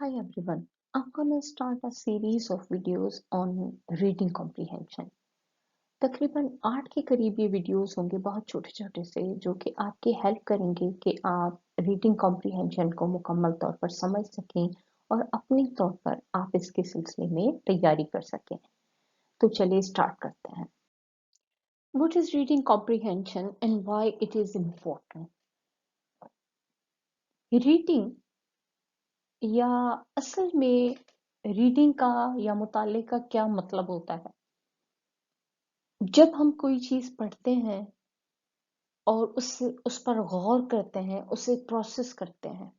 Hi everyone, I'm gonna start a series of videos on reading comprehension. तकरीबन 8 के करीब ये वीडियोस होंगे बहुत छोटे छोटे से जो कि आपकी हेल्प करेंगे कि आप रीडिंग कॉम्प्रिहेंशन को मुकम्मल तौर पर समझ सकें और अपने तौर पर आप इसके सिलसिले में तैयारी कर सकें। तो चलिए स्टार्ट करते हैं। What is reading comprehension and why it is important? Reading या असल में रीडिंग का या मुताले का क्या मतलब होता है? जब हम कोई चीज पढ़ते हैं और उस पर गौर करते हैं, उसे प्रोसेस करते हैं,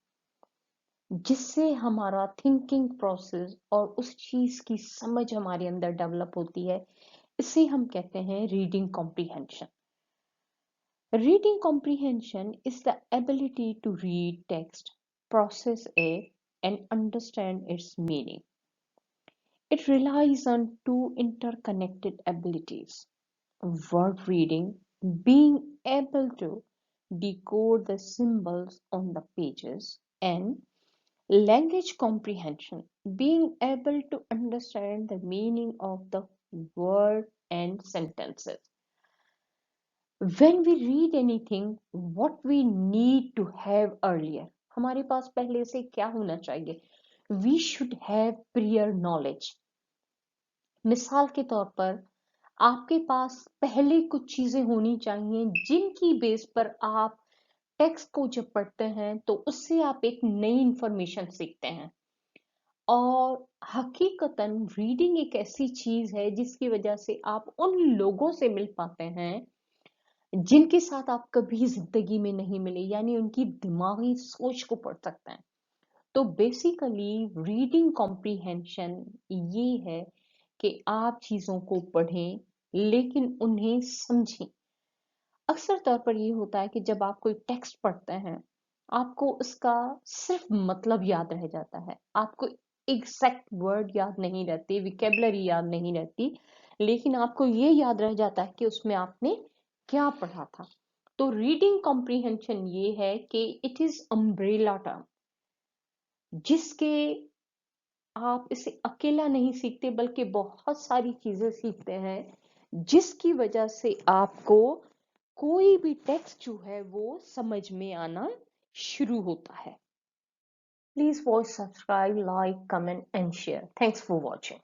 जिससे हमारा थिंकिंग प्रोसेस और उस चीज की समझ हमारे अंदर डेवलप होती है, इसे हम कहते हैं reading comprehension. Reading comprehension is the ability to read text, process it and understand its meaning. It relies on two interconnected abilities: word reading, being able to decode the symbols on the pages, and language comprehension, being able to understand the meaning of the word and sentences. When we read anything, what we need to have earlier, हमारे पास पहले से क्या होना चाहिए? We should have prior knowledge. मिसाल के तौर पर आपके पास पहले कुछ चीजें होनी चाहिए जिनकी बेस पर आप टेक्स्ट को जब पढ़ते हैं तो उससे आप एक नई इंफॉर्मेशन सीखते हैं। और हकीकतन रीडिंग एक ऐसी चीज है जिसकी वजह से आप उन लोगों से मिल पाते हैं जिनके साथ आप कभी जिंदगी में नहीं मिले, यानी उनकी दिमागी सोच को पढ़ सकते हैं। तो बेसिकली रीडिंग कॉम्प्रिहेंशन ये है कि आप चीजों को पढ़ें लेकिन उन्हें समझें। अक्सर तौर पर ये होता है कि जब आप कोई टेक्स्ट पढ़ते हैं, आपको उसका सिर्फ मतलब याद रह जाता है, आपको एग्जैक्ट वर्ड याद नहीं रहती, विकेबलरी याद नहीं रहती, लेकिन आपको ये याद रह जाता है कि उसमें आपने क्या पढ़ा था। तो रीडिंग कॉम्प्रिहेंशन ये है कि इट इज अम्ब्रेला टर्म, जिसके आप इसे अकेला नहीं सीखते बल्कि बहुत सारी चीजें सीखते हैं, जिसकी वजह से आपको कोई भी टेक्स्ट जो है वो समझ में आना शुरू होता है। Please watch, subscribe, like, comment and share. Thanks for watching.